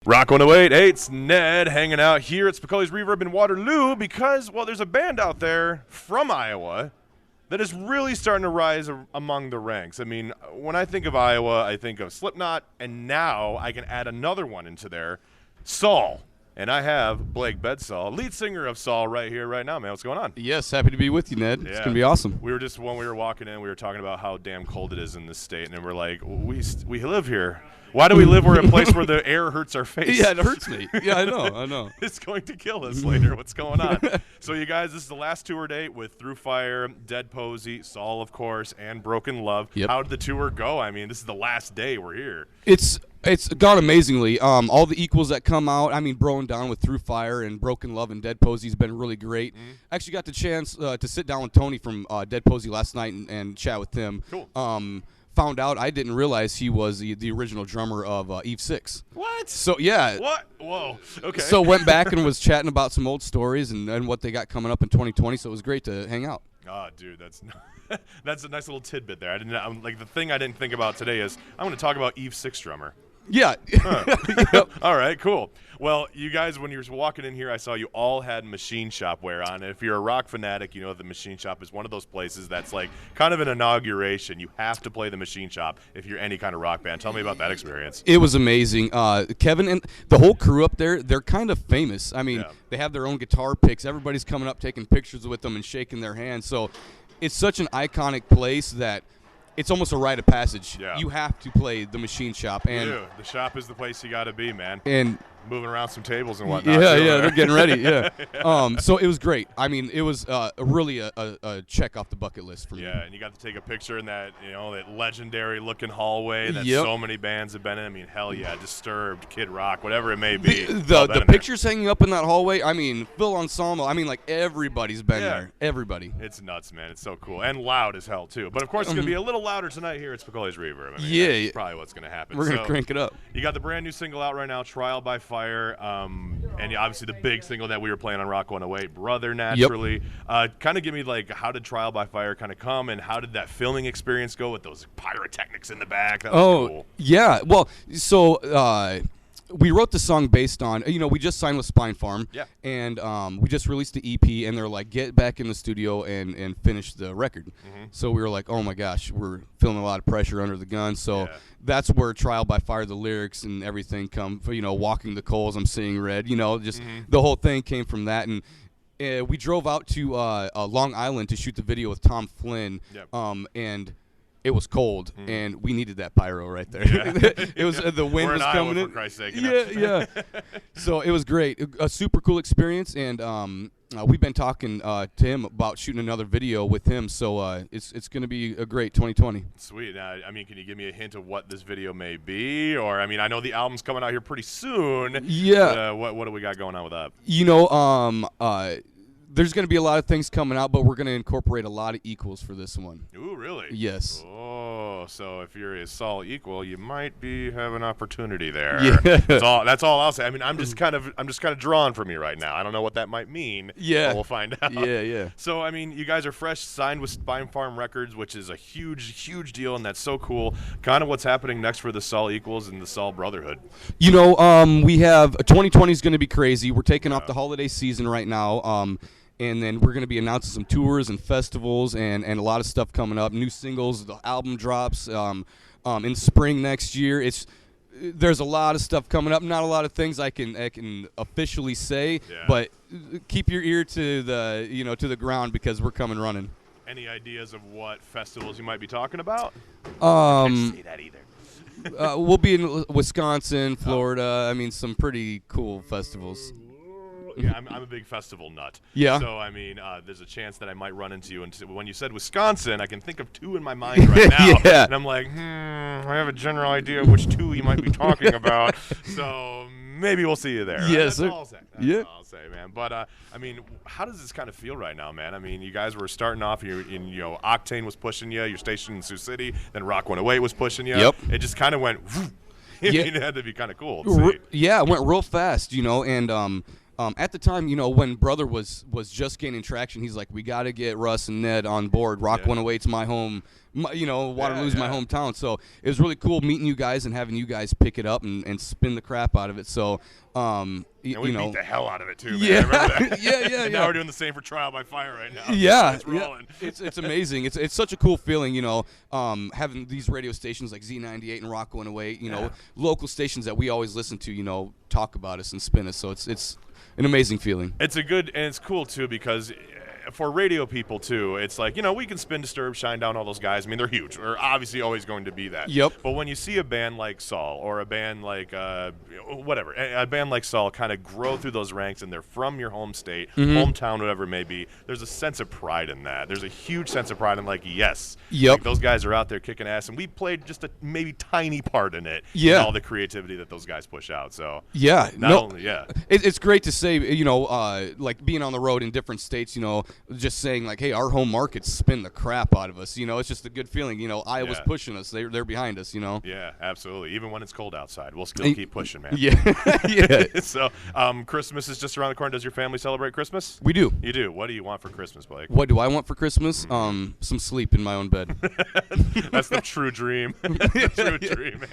Rock 108, hey, it's Ned hanging out here at Spicoli's Reverb in Waterloo because, well, there's a band out there from Iowa that is really starting to rise among the ranks. I mean, when I think of Iowa, I think of Slipknot, and now I can add another one into there, SAUL. And I have Blake Bedsaul, lead singer of SAUL, right here, right now, man. What's going on? Yes, happy to be with you, Ned. Yeah. It's going to be awesome. We were just, when we were walking in, we were talking about how damn cold it is in this state, and then we're like, we live here. Why do we live in a place where the air hurts our face? Yeah, it hurts me. Yeah, I know. It's going to kill us later. What's going on? So, you guys, this is the last tour date with Through Fire, Dead Posey, SAUL, of course, and Broken Love. Yep. How did the tour go? I mean, this is the last day we're here. It's gone amazingly. All the equals that come out, I mean, Broing Down with Through Fire and Broken Love and Dead Posey has been really great. Mm-hmm. I actually got the chance to sit down with Tony from Dead Posey last night and chat with him. Cool. Found out I didn't realize he was the original drummer of Eve 6. What? So, yeah. What? Whoa. Okay. So went back and was chatting about some old stories and what they got coming up in 2020, so it was great to hang out. Oh, dude, that's a nice little tidbit there. The thing I didn't think about today is I'm going to talk about Eve 6 drummer. Yeah. Yep. All right, cool. Well, you guys, when you were walking in here, I saw you all had machine shop wear on. And if you're a rock fanatic, you know the machine shop is one of those places that's like kind of an inauguration. You have to play the machine shop if you're any kind of rock band. Tell me about that experience. It was amazing. Kevin and the whole crew up there, they're kind of famous. I mean, They have their own guitar picks. Everybody's coming up, taking pictures with them and shaking their hands. So it's such an iconic place that it's almost a rite of passage. Yeah. You have to play the machine shop. And the shop is the place you got to be, man. And moving around some tables and whatnot. Yeah, they're getting ready. Yeah. So it was great. I mean, it was really a check off the bucket list for me. Yeah, and you got to take a picture in that that legendary looking hallway that so many bands have been in. I mean, hell yeah, Disturbed, Kid Rock, whatever it may be. The pictures hanging up in that hallway. I mean, Phil Ensemble. I mean, like everybody's been there. Everybody. It's nuts, man. It's so cool and loud as hell too. But of course, it's gonna be a little louder tonight here at Spicoli's Reverb. I mean, that's probably what's gonna happen. We're gonna crank it up. You got the brand new single out right now, "Trial by Fire." And obviously the big single that we were playing on Rock 108, Brother, naturally. Yep. Kind of give me, how did Trial by Fire kind of come, and how did that filming experience go with those pyrotechnics in the back? That was cool. Yeah. Well, so we wrote the song based on, we just signed with Spine Farm. Yeah. And we just released the EP, and they're like, get back in the studio and finish the record. Mm-hmm. So we were like, oh my gosh, we're feeling a lot of pressure under the gun. So that's where Trial by Fire, the lyrics and everything come, walking the coals, I'm seeing red, just the whole thing came from that. And we drove out to Long Island to shoot the video with Tom Flynn. Yep. And it was cold, and we needed that pyro right there. Yeah. It was the wind was coming in. For Christ's sake, yeah. So it was great, a super cool experience, and we've been talking to him about shooting another video with him. So it's going to be a great 2020. Sweet. Now, I mean, can you give me a hint of what this video may be? Or, I mean, I know the album's coming out here pretty soon. Yeah. But, what do we got going on with that? There's going to be a lot of things coming out, but we're going to incorporate a lot of equals for this one. Ooh, really? Yes. Oh, so if you're a SAUL equal, you might have an opportunity there. Yeah. That's all I'll say. I mean, I'm just kind of drawn from you right now. I don't know what that might mean. Yeah. But we'll find out. Yeah. So, I mean, you guys are fresh, signed with Spine Farm Records, which is a huge, huge deal, and that's so cool. Kind of what's happening next for the SAUL equals and the SAUL Brotherhood. We have 2020 is going to be crazy. We're taking off the holiday season right now. And then we're going to be announcing some tours and festivals and a lot of stuff coming up. New singles, the album drops in spring next year. There's a lot of stuff coming up. Not a lot of things I can officially say, but keep your ear to the to the ground because we're coming running. Any ideas of what festivals you might be talking about? I can't say that either. We'll be in Wisconsin, Florida. I mean, some pretty cool festivals. Yeah, I'm a big festival nut. Yeah. So, I mean, there's a chance that I might run into you. And when you said Wisconsin, I can think of two in my mind right now. Yeah. And I'm like, I have a general idea of which two you might be talking about. So maybe we'll see you there. Yes, That's all I'll say. That's all I'll say, man. But, I mean, how does this kind of feel right now, man? I mean, you guys were starting off, Octane was pushing you, your station in Sioux City, then Rock 108 was pushing you. Yep. It just kind of went, I mean, it had to be kind of cool to see. Yeah, it went real fast, and At the time, when Brother was just gaining traction, he's like, we got to get Russ and Ned on board. Rock 108's my home. Waterloo's my hometown. So it was really cool meeting you guys and having you guys pick it up and spin the crap out of it. So, we beat the hell out of it too, man. Yeah, I remember that. yeah. Now we're doing the same for Trial by Fire right now. Yeah, It's rolling. It's amazing. It's such a cool feeling, having these radio stations like Z98 and Rock 108, local stations that we always listen to, talk about us and spin us. So it's an amazing feeling. It's it's cool too because for radio people too, it's like, we can spin, disturb, shine down, all those guys. I mean, they're huge. They're obviously always going to be that. Yep. But when you see a band like SAUL or a band like whatever, a band like SAUL kind of grow through those ranks and they're from your home state, hometown, whatever it may be, there's a sense of pride in that. There's a huge sense of pride in yes, like those guys are out there kicking ass, and we played just a maybe tiny part in it. Yeah. In all the creativity that those guys push out. So it's great to say, like being on the road in different states, just saying like, hey, our home markets spin the crap out of us. It's just a good feeling. Iowa's pushing us. They're behind us. Yeah, absolutely. Even when it's cold outside, we'll still keep pushing, man. Yeah. So, Christmas is just around the corner. Does your family celebrate Christmas? We do. You do. What do you want for Christmas, Blake? What do I want for Christmas? Some sleep in my own bed. That's the true dream. True dream,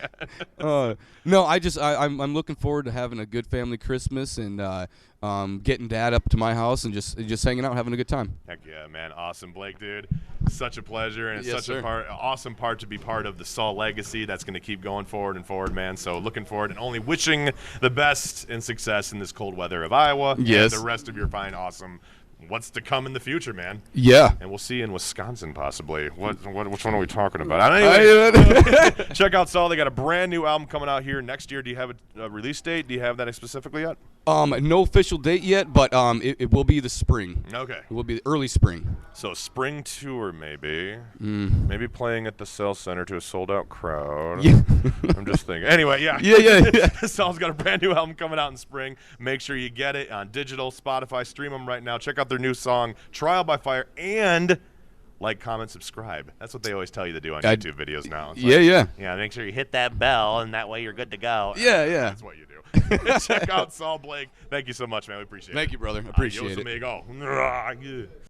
man. No, I'm looking forward to having a good family Christmas and getting Dad up to my house and just hanging out, having a good time. Heck yeah, man. Awesome, Blake, dude. Such a pleasure, and it's Yes, such awesome part to be part of the SAUL legacy that's going to keep going forward and forward, man. So looking forward and only wishing the best and success in this cold weather of Iowa and the rest of your fine, awesome what's to come in the future, man. Yeah. And we'll see you in Wisconsin, possibly. Which one are we talking about? Anyway, check out SAUL. They got a brand new album coming out here next year. Do you have a release date? Do you have that specifically yet? No official date yet, but it will be the spring. Okay. It will be the early spring. So spring tour, maybe. Maybe playing at the Cell Center to a sold-out crowd. Yeah. I'm just thinking. Anyway, yeah. Yeah. SAUL's got a brand new album coming out in spring. Make sure you get it on digital, Spotify. Stream them right now. Check out their new song, Trial by Fire, and like, comment, subscribe. That's what they always tell you to do on YouTube videos now. It's yeah. Make sure you hit that bell, and that way you're good to go. Yeah. That's what you do. Check out SAUL, Blake. Thank you so much, man. We appreciate it. Thank you, brother. Appreciate Adios, it. amigo.